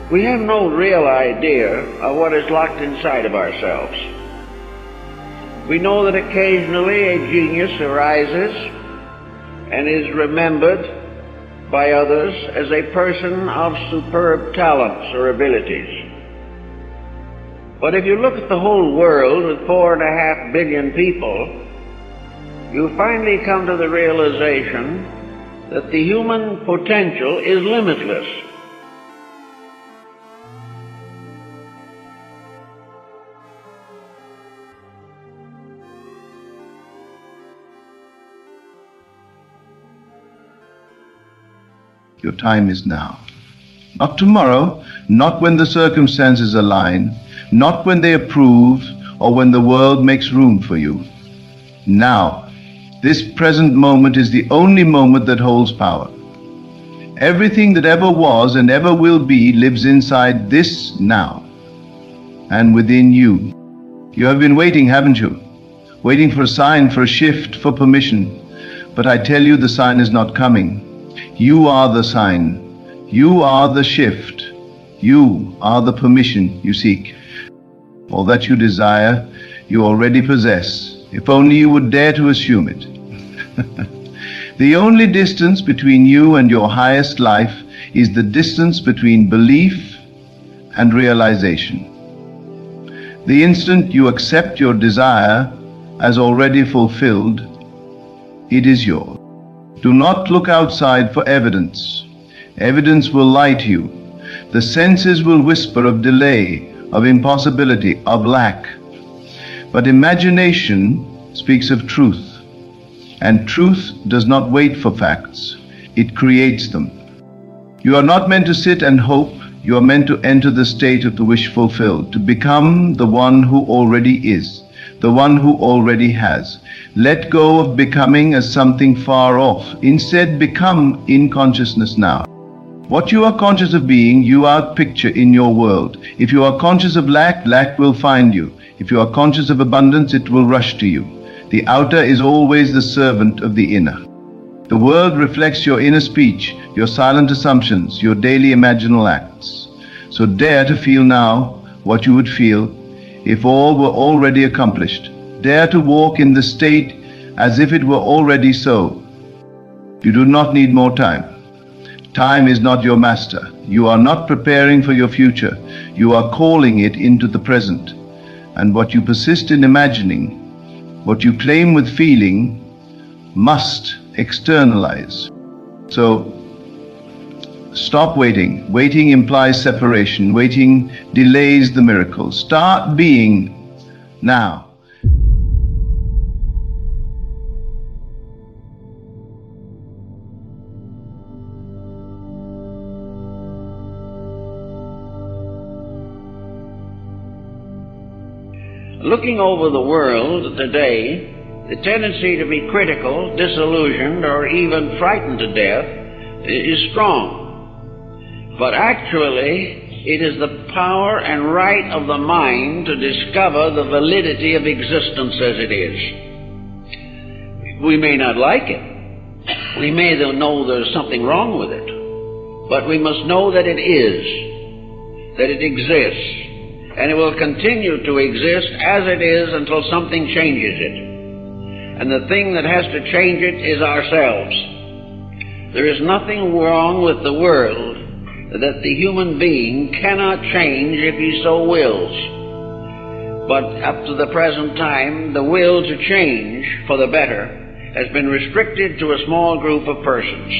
We have no real idea of what is locked inside of ourselves. We know that occasionally a genius arises and is remembered by others as a person of superb talents or abilities. But if you look at the whole world with 4.5 billion people, you finally come to the realization that the human potential is limitless. Your time is now. Not tomorrow, not when the circumstances align, not when they approve or when the world makes room for you. Now, this present moment is the only moment that holds power. Everything that ever was and ever will be lives inside this now and within you. You have been waiting, haven't you? Waiting for a sign, for a shift, for permission. But I tell you, the sign is not coming. You are the sign. You are the shift. You are the permission you seek. All that you desire, you already possess, if only you would dare to assume it. The only distance between you and your highest life is the distance between belief and realization. The instant you accept your desire as already fulfilled, it is yours. Do not look outside for evidence. Evidence will lie to you. The senses will whisper of delay, of impossibility, of lack. But imagination speaks of truth, and truth does not wait for facts. It creates them. You are not meant to sit and hope. You are meant to enter the state of the wish fulfilled, to become the one who already is, the one who already has. Let go of becoming as something far off. Instead, become in consciousness now. What you are conscious of being, you outpicture in your world. If you are conscious of lack, lack will find you. If you are conscious of abundance, it will rush to you. The outer is always the servant of the inner. The world reflects your inner speech, your silent assumptions, your daily imaginal acts. So dare to feel now what you would feel if all were already accomplished. Dare to walk in the state as if it were already so. You do not need more time. Time is not your master. You are not preparing for your future. You are calling it into the present. And what you persist in imagining, what you claim with feeling, must externalize. So, stop waiting. Waiting implies separation. Waiting delays the miracle. Start being now. Looking over the world today, the tendency to be critical, disillusioned, or even frightened to death is strong. But actually, it is the power and right of the mind to discover the validity of existence as it is. We may not like it. We may know there's something wrong with it. But we must know that it is, that it exists. And it will continue to exist as it is until something changes it. And the thing that has to change it is ourselves. There is nothing wrong with the world that the human being cannot change if he so wills. But up to the present time, the will to change for the better has been restricted to a small group of persons.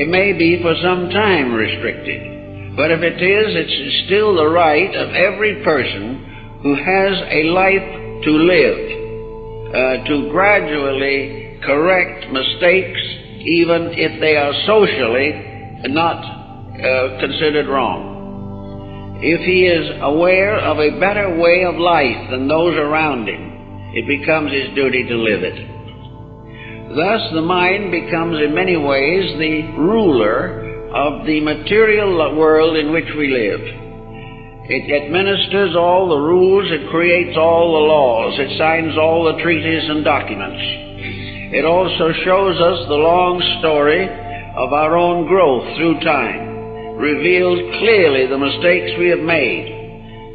It may be for some time restricted. But if it is, it's still the right of every person who has a life to live, to gradually correct mistakes, even if they are socially not considered wrong. If he is aware of a better way of life than those around him, it becomes his duty to live it. Thus, the mind becomes in many ways the ruler of the material world in which we live. It administers all the rules, it creates all the laws, it signs all the treaties and documents. It also shows us the long story of our own growth through time, reveals clearly the mistakes we have made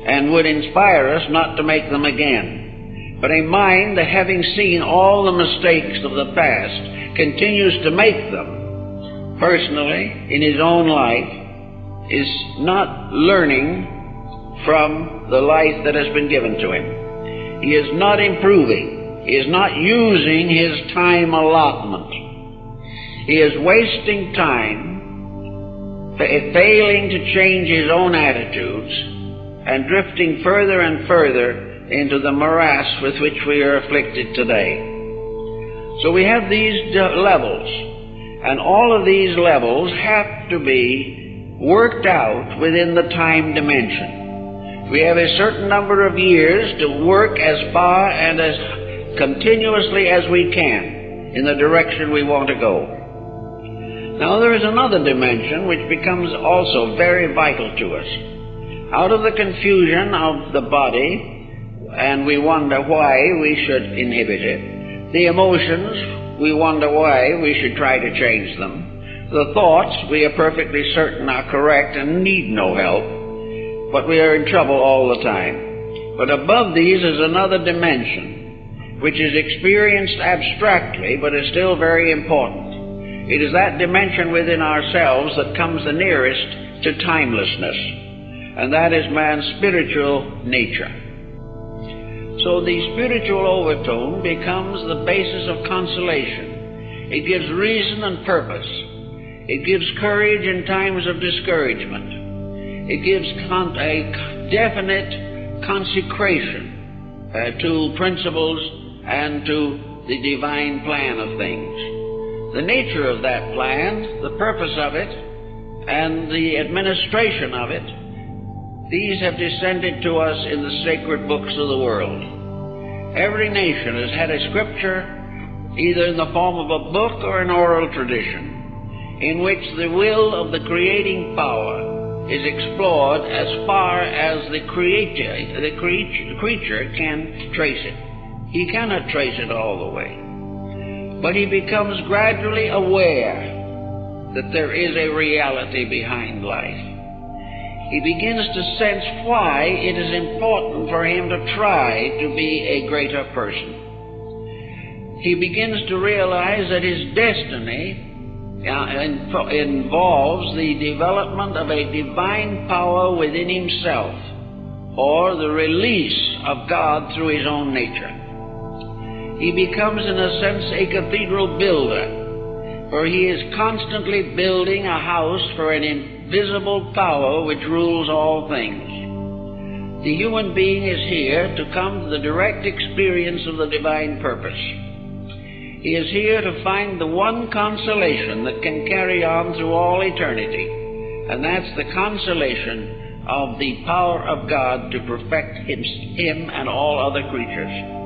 and would inspire us not to make them again. But a mind that, having seen all the mistakes of the past, continues to make them personally in his own life is not learning from the life that has been given to him. He is not improving. He is not using his time allotment. He is wasting time, failing to change his own attitudes, and drifting further and further into the morass with which we are afflicted today. So we have these levels, and all of these levels have to be worked out within the time dimension. We have a certain number of years to work as far and as continuously as we can in the direction we want to go. Now there is another dimension which becomes also very vital to us. Out of the confusion of the body, and we wonder why we should inhibit it. The emotions, we wonder why we should try to change them. The thoughts, we are perfectly certain are correct and need no help, but we are in trouble all the time. But above these is another dimension, which is experienced abstractly, but is still very important. It is that dimension within ourselves that comes the nearest to timelessness, and that is man's spiritual nature. So the spiritual overtone becomes the basis of consolation. It gives reason and purpose. It gives courage in times of discouragement. It gives a definite consecration to principles and to the divine plan of things. The nature of that plan, the purpose of it, and the administration of it, these have descended to us in the sacred books of the world. Every nation has had a scripture, either in the form of a book or an oral tradition, in which the will of the creating power is explored as far as the creature can trace it. He cannot trace it all the way, but he becomes gradually aware that there is a reality behind life. He begins to sense why it is important for him to try to be a greater person. He begins to realize that his destiny involves the development of a divine power within himself, or the release of God through his own nature. He becomes, in a sense, a cathedral builder, for he is constantly building a house for an invisible power which rules all things. The human being is here to come to the direct experience of the divine purpose. He is here to find the one consolation that can carry on through all eternity, and that's the consolation of the power of God to perfect him and all other creatures.